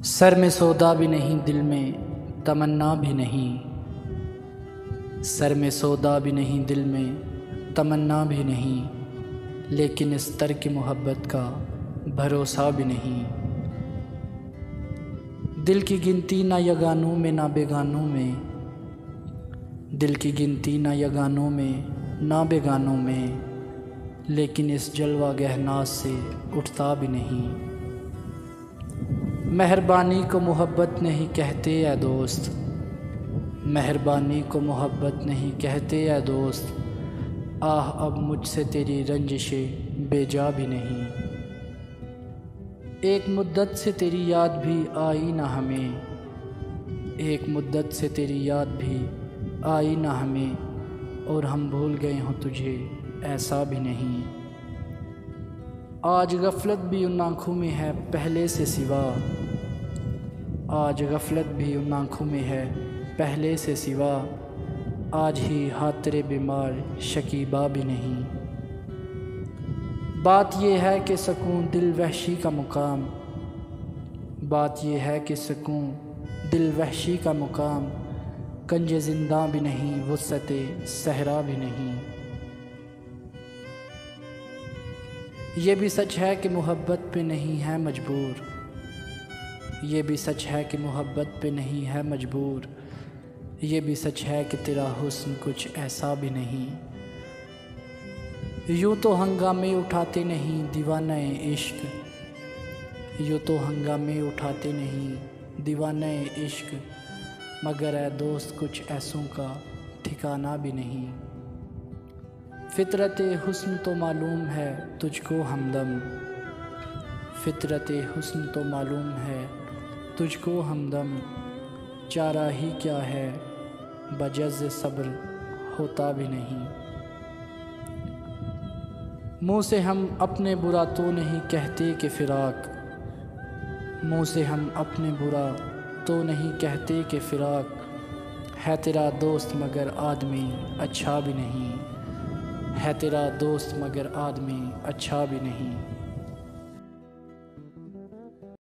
Sir में सौदा भी नहीं, दिल में तमन्ना भी नहीं। सर में सौदा भी नहीं, दिल में तमन्ना भी नहीं, लेकिन इस तरक मोहब्बत का भरोसा भी नहीं। दिल की गिनती ना यगानों में ना बेगानों में, दिल की गिनती ना यगानों में ना बेगानों में, लेकिन इस जलवा गहनाज से उठता भी नहीं। मेहरबानी को मोहब्बत नहीं कहते ऐ दोस्त, मेहरबानी को मोहब्बत नहीं कहते ऐ दोस्त। आह अब मुझसे तेरी रंजिशें बेजा भी नहीं। एक मुद्दत से तेरी याद भी आई ना हमें, एक मुद्दत से तेरी याद भी आई ना हमें, और हम भूल गए हों तुझे ऐसा भी नहीं। आज गफलत भी उन आँखों में है पहले से सिवा, आज गफलत भी उन आँखों में है पहले से सिवा। आज ही हातरे बीमार शकीबा भी नहीं। बात यह है कि सकून दिल वहशी का मुकाम, बात यह है कि सकून दिल वहशी का मुकाम, कंजे जिंदा भी नहीं वुसअते सहरा भी नहीं। ये भी सच है कि मोहब्बत पे नहीं है मजबूर, ये भी सच है कि मोहब्बत पे नहीं है मजबूर। ये भी सच है कि तेरा हुस्न कुछ ऐसा भी नहीं। यूँ तो हंगामे उठाते नहीं दीवाने इश्क, यूँ तो हंगामे उठाते नहीं दीवाने इश्क, मगर ऐ दोस्त कुछ ऐसों का ठिकाना भी नहीं। फितरत हुस्न तो मालूम है तुझको हमदम, फितरत हुस्न तो मालूम है तुझको हमदम। चारा ही क्या है बजज़ सब्र होता भी नहीं। मुँह से हम अपने बुरा तो नहीं कहते कि फ़िराक, मुँह से हम अपने बुरा तो नहीं कहते कि फ़िराक। है तेरा दोस्त मगर आदमी अच्छा भी नहीं, है तेरा दोस्त मगर आदमी अच्छा भी नहीं।